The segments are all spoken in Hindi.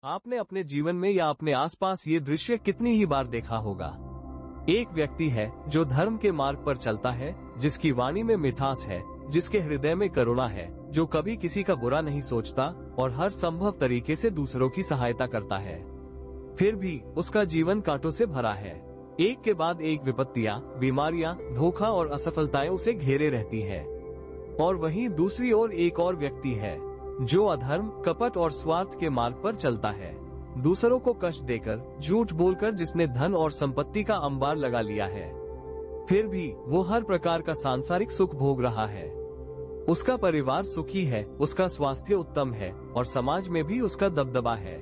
आपने अपने जीवन में या अपने आसपास ये दृश्य कितनी ही बार देखा होगा। एक व्यक्ति है जो धर्म के मार्ग पर चलता है, जिसकी वाणी में मिठास है, जिसके हृदय में करुणा है, जो कभी किसी का बुरा नहीं सोचता और हर संभव तरीके से दूसरों की सहायता करता है। फिर भी उसका जीवन कांटों से भरा है। एक के बाद एक विपत्तियां, बीमारियां, धोखा और असफलताएं उसे घेरे रहती है। और वहीं दूसरी ओर एक और व्यक्ति है जो अधर्म, कपट और स्वार्थ के मार्ग पर चलता है। दूसरों को कष्ट देकर, झूठ बोलकर जिसने धन और संपत्ति का अंबार लगा लिया है, फिर भी वो हर प्रकार का सांसारिक सुख भोग रहा है। उसका परिवार सुखी है, उसका स्वास्थ्य उत्तम है और समाज में भी उसका दबदबा है।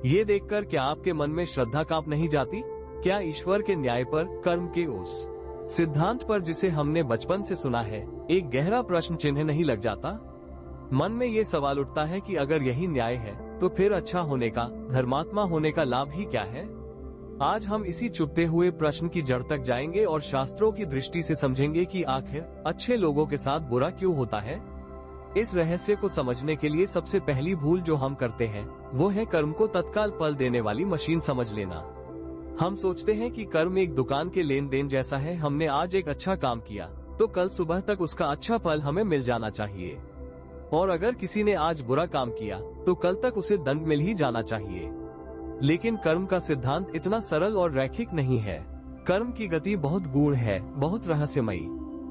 ये देखकर क्या आपके मन में श्रद्धा कांप नहीं जाती? क्या ईश्वर के न्याय पर, कर्म के उस सिद्धांत पर जिसे हमने बचपन से सुना है, एक गहरा प्रश्न चिन्ह नहीं लग जाता? मन में ये सवाल उठता है कि अगर यही न्याय है तो फिर अच्छा होने का, धर्मात्मा होने का लाभ ही क्या है? आज हम इसी चुपते हुए प्रश्न की जड़ तक जाएंगे और शास्त्रों की दृष्टि से समझेंगे कि आखिर अच्छे लोगों के साथ बुरा क्यों होता है। इस रहस्य को समझने के लिए सबसे पहली भूल जो हम करते हैं वो है कर्म को तत्काल फल देने वाली मशीन समझ लेना। हम सोचते हैं कि कर्म एक दुकान के लेन देन जैसा है। हमने आज एक अच्छा काम किया तो कल सुबह तक उसका अच्छा फल हमें मिल जाना चाहिए, और अगर किसी ने आज बुरा काम किया तो कल तक उसे दंड मिल ही जाना चाहिए। लेकिन कर्म का सिद्धांत इतना सरल और रैखिक नहीं है। कर्म की गति बहुत गूढ़ है, बहुत रहस्यमयी।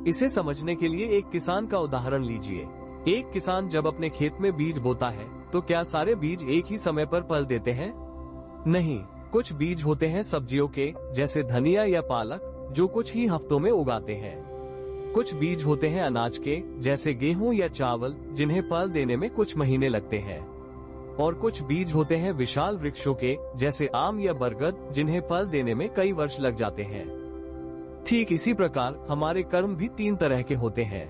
इसे समझने के लिए एक किसान का उदाहरण लीजिए। एक किसान जब अपने खेत में बीज बोता है तो क्या सारे बीज एक ही समय पर फल देते हैं? नहीं, कुछ बीज होते हैं सब्जियों के, जैसे धनिया या पालक, जो कुछ ही हफ्तों में उगाते हैं। कुछ बीज होते हैं अनाज के, जैसे गेहूं या चावल, जिन्हें फल देने में कुछ महीने लगते हैं। और कुछ बीज होते हैं विशाल वृक्षों के, जैसे आम या बरगद, जिन्हें फल देने में कई वर्ष लग जाते हैं। ठीक इसी प्रकार हमारे कर्म भी तीन तरह के होते हैं।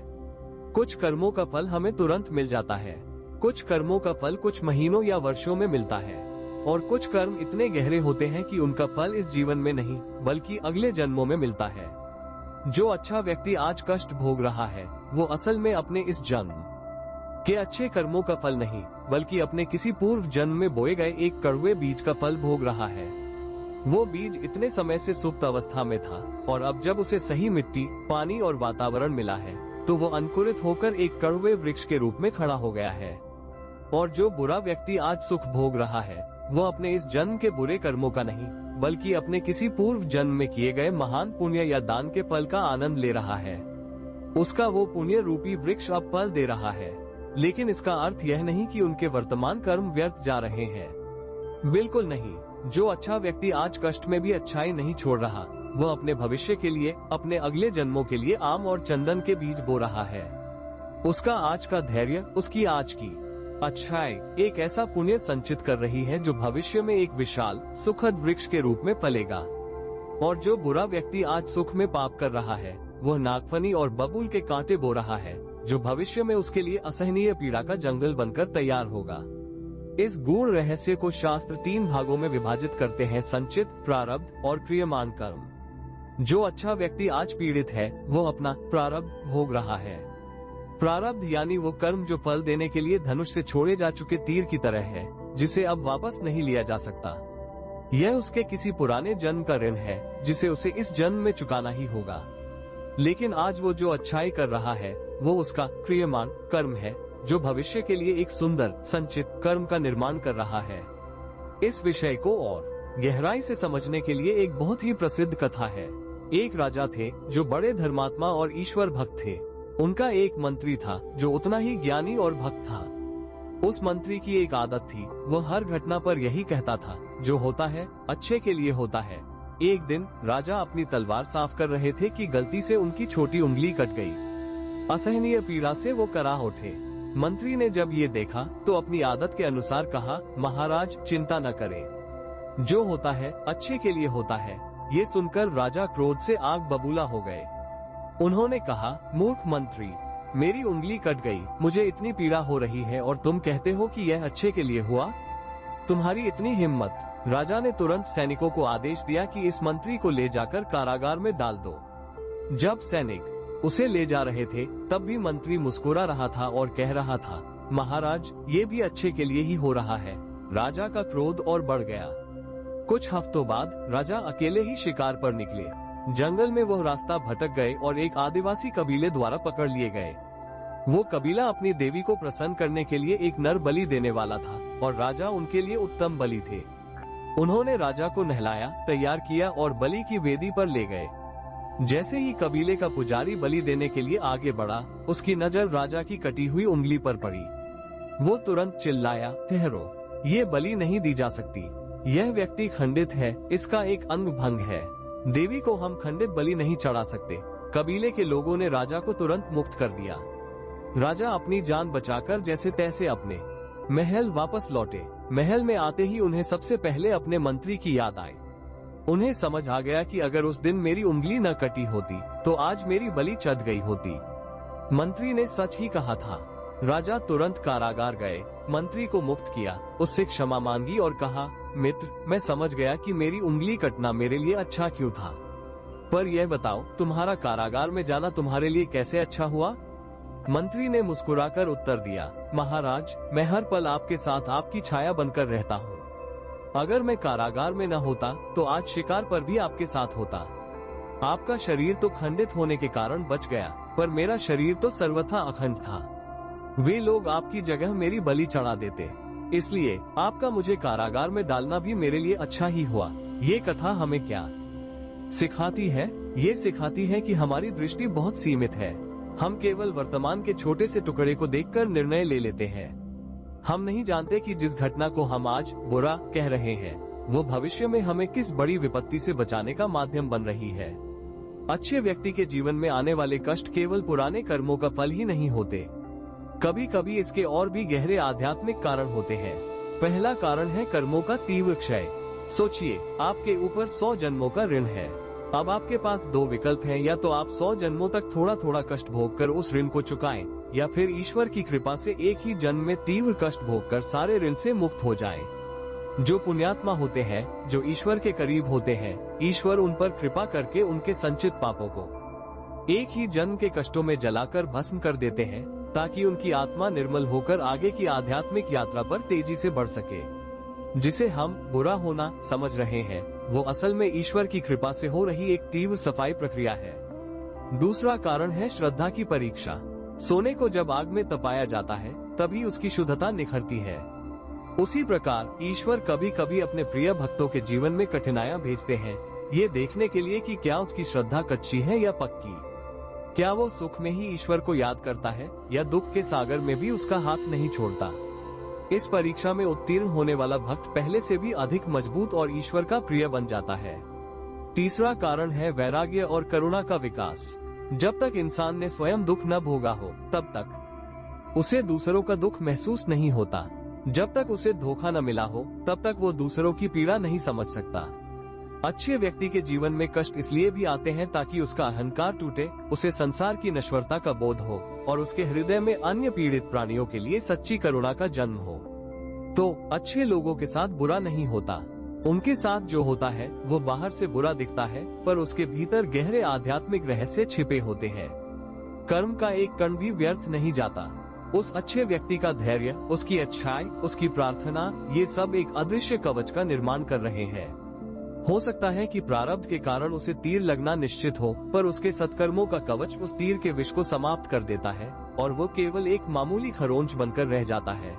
कुछ कर्मों का फल हमें तुरंत मिल जाता है, कुछ कर्मों का फल कुछ महीनों या वर्षों में मिलता है, और कुछ कर्म इतने गहरे होते हैं कि उनका फल इस जीवन में नहीं बल्कि अगले जन्मों में मिलता है। जो अच्छा व्यक्ति आज कष्ट भोग रहा है वो असल में अपने इस जन्म के अच्छे कर्मों का फल नहीं बल्कि अपने किसी पूर्व जन्म में बोए गए एक कड़वे बीज का फल भोग रहा है। वो बीज इतने समय से सुप्त अवस्था में था और अब जब उसे सही मिट्टी, पानी और वातावरण मिला है तो वो अंकुरित होकर एक कड़वे वृक्ष के रूप में खड़ा हो गया है। और जो बुरा व्यक्ति आज सुख भोग रहा है वो अपने इस जन्म के बुरे कर्मों का नहीं बल्कि अपने किसी पूर्व जन्म में किए गए महान पुण्य या दान के फल का आनंद ले रहा है। उसका वो पुण्य रूपी वृक्ष अब फल दे रहा है। लेकिन इसका अर्थ यह नहीं कि उनके वर्तमान कर्म व्यर्थ जा रहे हैं। बिल्कुल नहीं। जो अच्छा व्यक्ति आज कष्ट में भी अच्छाई नहीं छोड़ रहा, वह अपने भविष्य के लिए, अपने अगले जन्मों के लिए आम और चंदन के बीज बो रहा है। उसका आज का धैर्य, उसकी आज की अच्छाई एक ऐसा पुण्य संचित कर रही है जो भविष्य में एक विशाल, सुखद वृक्ष के रूप में फलेगा। और जो बुरा व्यक्ति आज सुख में पाप कर रहा है, वह नागफनी और बबूल के कांटे बो रहा है, जो भविष्य में उसके लिए असहनीय पीड़ा का जंगल बनकर तैयार होगा। इस गूढ़ रहस्य को शास्त्र तीन भागों में विभाजित करते हैं: संचित, प्रारब्ध और क्रियमान कर्म। जो अच्छा व्यक्ति आज पीड़ित है वो अपना प्रारब्ध भोग रहा है। प्रारब्ध यानी वो कर्म जो फल देने के लिए धनुष से छोड़े जा चुके तीर की तरह है, जिसे अब वापस नहीं लिया जा सकता। यह उसके किसी पुराने जन्म का ऋण है जिसे उसे इस जन्म में चुकाना ही होगा। लेकिन आज वो जो अच्छाई कर रहा है वो उसका क्रियमान कर्म है, जो भविष्य के लिए एक सुंदर संचित कर्म का निर्माण कर रहा है। इस विषय को और गहराई से समझने के लिए एक बहुत ही प्रसिद्ध कथा है। एक राजा थे जो बड़े धर्मात्मा और ईश्वर भक्त थे। उनका एक मंत्री था जो उतना ही ज्ञानी और भक्त था। उस मंत्री की एक आदत थी, वह हर घटना पर यही कहता था, जो होता है अच्छे के लिए होता है। एक दिन राजा अपनी तलवार साफ कर रहे थे कि गलती से उनकी छोटी उंगली कट गई। असहनीय पीड़ा से वो कराह उठे। मंत्री ने जब ये देखा तो अपनी आदत के अनुसार कहा, महाराज चिंता न करें, जो होता है अच्छे के लिए होता है। ये सुनकर राजा क्रोध से आग बबूला हो गए। उन्होंने कहा, मूर्ख मंत्री, मेरी उंगली कट गई, मुझे इतनी पीड़ा हो रही है और तुम कहते हो कि यह अच्छे के लिए हुआ? तुम्हारी इतनी हिम्मत। राजा ने तुरंत सैनिकों को आदेश दिया कि इस मंत्री को ले जाकर कारागार में डाल दो। जब सैनिक उसे ले जा रहे थे तब भी मंत्री मुस्कुरा रहा था और कह रहा था, महाराज ये भी अच्छे के लिए ही हो रहा है। राजा का क्रोध और बढ़ गया। कुछ हफ्तों बाद राजा अकेले ही शिकार पर निकले। जंगल में वो रास्ता भटक गए और एक आदिवासी कबीले द्वारा पकड़ लिए गए। वो कबीला अपनी देवी को प्रसन्न करने के लिए एक नर बलि देने वाला था और राजा उनके लिए उत्तम बलि थे। उन्होंने राजा को नहलाया, तैयार किया और बलि की वेदी पर ले गए। जैसे ही कबीले का पुजारी बलि देने के लिए आगे बढ़ा, उसकी नजर राजा की कटी हुई उंगली पर पड़ी। वो तुरंत चिल्लाया, ठहरो, ये बलि नहीं दी जा सकती। यह व्यक्ति खंडित है, इसका एक अंग भंग है। देवी को हम खंडित बलि नहीं चढ़ा सकते। कबीले के लोगों ने राजा को तुरंत मुक्त कर दिया। राजा अपनी जान बचाकर जैसे तैसे अपने महल वापस लौटे। महल में आते ही उन्हें सबसे पहले अपने मंत्री की याद आई। उन्हें समझ आ गया कि अगर उस दिन मेरी उंगली न कटी होती तो आज मेरी बलि चढ़ गई होती। मंत्री ने सच ही कहा था। राजा तुरंत कारागार गए, मंत्री को मुक्त किया, उससे क्षमा मांगी और कहा, मित्र, मैं समझ गया कि मेरी उंगली कटना मेरे लिए अच्छा क्यों था, पर यह बताओ, तुम्हारा कारागार में जाना तुम्हारे लिए कैसे अच्छा हुआ? मंत्री ने मुस्कुराकर उत्तर दिया, महाराज, मैं हर पल आपके साथ आपकी छाया बनकर रहता हूँ। अगर मैं कारागार में न होता तो आज शिकार पर भी आपके साथ होता। आपका शरीर तो खंडित होने के कारण बच गया, पर मेरा शरीर तो सर्वथा अखंड था। वे लोग आपकी जगह मेरी बलि चढ़ा देते, इसलिए आपका मुझे कारागार में डालना भी मेरे लिए अच्छा ही हुआ। ये कथा हमें क्या सिखाती है? ये सिखाती है कि हमारी दृष्टि बहुत सीमित है। हम केवल वर्तमान के छोटे से टुकड़े को देखकर निर्णय ले लेते हैं। हम नहीं जानते कि जिस घटना को हम आज बुरा कह रहे हैं, वो भविष्य में हमें किस बड़ी विपत्ति से बचाने का माध्यम बन रही है। अच्छे व्यक्ति के जीवन में आने वाले कष्ट केवल पुराने कर्मों का फल ही नहीं होते, कभी कभी इसके और भी गहरे आध्यात्मिक कारण होते हैं। पहला कारण है कर्मों का तीव्र क्षय। सोचिए, आपके ऊपर 100 जन्मों का ऋण है। अब आपके पास 2 विकल्प हैं, या तो आप 100 जन्मों तक थोड़ा थोड़ा कष्ट भोगकर उस ऋण को चुकाएं, या फिर ईश्वर की कृपा से एक ही जन्म में तीव्र कष्ट भोगकर सारे ऋण से मुक्त हो जाएं। जो पुण्यात्मा होते हैं, जो ईश्वर के करीब होते हैं, ईश्वर उन पर कृपा करके उनके संचित पापों को एक ही जन्म के कष्टों में जलाकर भस्म कर देते हैं, ताकि उनकी आत्मा निर्मल होकर आगे की आध्यात्मिक यात्रा पर तेजी से बढ़ सके। जिसे हम बुरा होना समझ रहे हैं, वो असल में ईश्वर की कृपा से हो रही एक तीव्र सफाई प्रक्रिया है। दूसरा कारण है श्रद्धा की परीक्षा। सोने को जब आग में तपाया जाता है, तभी उसकी शुद्धता निखरती है। उसी प्रकार ईश्वर कभी कभी अपने प्रिय भक्तों के जीवन में कठिनाइयां भेजते हैं, ये देखने के लिए कि क्या उसकी श्रद्धा कच्ची है या पक्की। क्या वो सुख में ही ईश्वर को याद करता है, या दुख के सागर में भी उसका हाथ नहीं छोड़ता। इस परीक्षा में उत्तीर्ण होने वाला भक्त पहले से भी अधिक मजबूत और ईश्वर का प्रिय बन जाता है। तीसरा कारण है वैराग्य और करुणा का विकास। जब तक इंसान ने स्वयं दुख न भोगा हो, तब तक उसे दूसरों का दुख महसूस नहीं होता। जब तक उसे धोखा न मिला हो, तब तक वो दूसरों की पीड़ा नहीं समझ सकता। अच्छे व्यक्ति के जीवन में कष्ट इसलिए भी आते हैं ताकि उसका अहंकार टूटे, उसे संसार की नश्वरता का बोध हो और उसके हृदय में अन्य पीड़ित प्राणियों के लिए सच्ची करुणा का जन्म हो। तो अच्छे लोगों के साथ बुरा नहीं होता। उनके साथ जो होता है वो बाहर से बुरा दिखता है, पर उसके भीतर गहरे आध्यात्मिक रहस्य छिपे होते हैं। कर्म का एक कण भी व्यर्थ नहीं जाता। उस अच्छे व्यक्ति का धैर्य, उसकी अच्छाई, उसकी प्रार्थना, ये सब एक अदृश्य कवच का निर्माण कर रहे हैं। हो सकता है कि प्रारब्ध के कारण उसे तीर लगना निश्चित हो, पर उसके सत्कर्मों का कवच उस तीर के विष को समाप्त कर देता है और वो केवल एक मामूली खरोंच बनकर रह जाता है।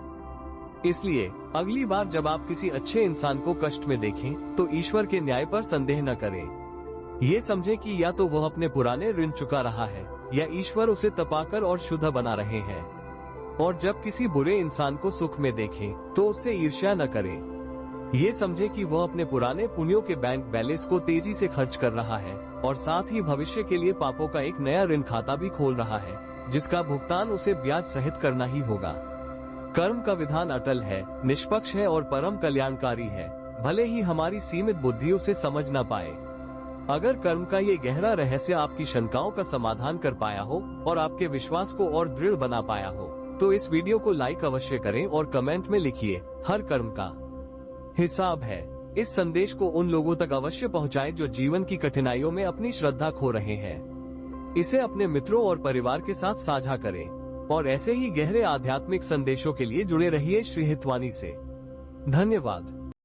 इसलिए अगली बार जब आप किसी अच्छे इंसान को कष्ट में देखें, तो ईश्वर के न्याय पर संदेह न करें। ये समझें कि या तो वह अपने पुराने ऋण चुका रहा है, या ईश्वर उसे तपाकर और शुद्ध बना रहे हैं। और जब किसी बुरे इंसान को सुख में देखें, तो उससे ईर्ष्या न करें। ये समझे कि वह अपने पुराने पुण्यों के बैंक बैलेंस को तेजी से खर्च कर रहा है और साथ ही भविष्य के लिए पापों का एक नया ऋण खाता भी खोल रहा है, जिसका भुगतान उसे ब्याज सहित करना ही होगा। कर्म का विधान अटल है, निष्पक्ष है और परम कल्याणकारी है, भले ही हमारी सीमित बुद्धि उसे समझ न पाए। अगर कर्म का ये गहरा रहस्य आपकी शंकाओं का समाधान कर पाया हो और आपके विश्वास को और दृढ़ बना पाया हो, तो इस वीडियो को लाइक अवश्य करें और कमेंट में लिखिए, हर कर्म का हिसाब है। इस संदेश को उन लोगों तक अवश्य पहुंचाएं जो जीवन की कठिनाइयों में अपनी श्रद्धा खो रहे हैं। इसे अपने मित्रों और परिवार के साथ साझा करें और ऐसे ही गहरे आध्यात्मिक संदेशों के लिए जुड़े रहिए श्री हितवाणी से। धन्यवाद।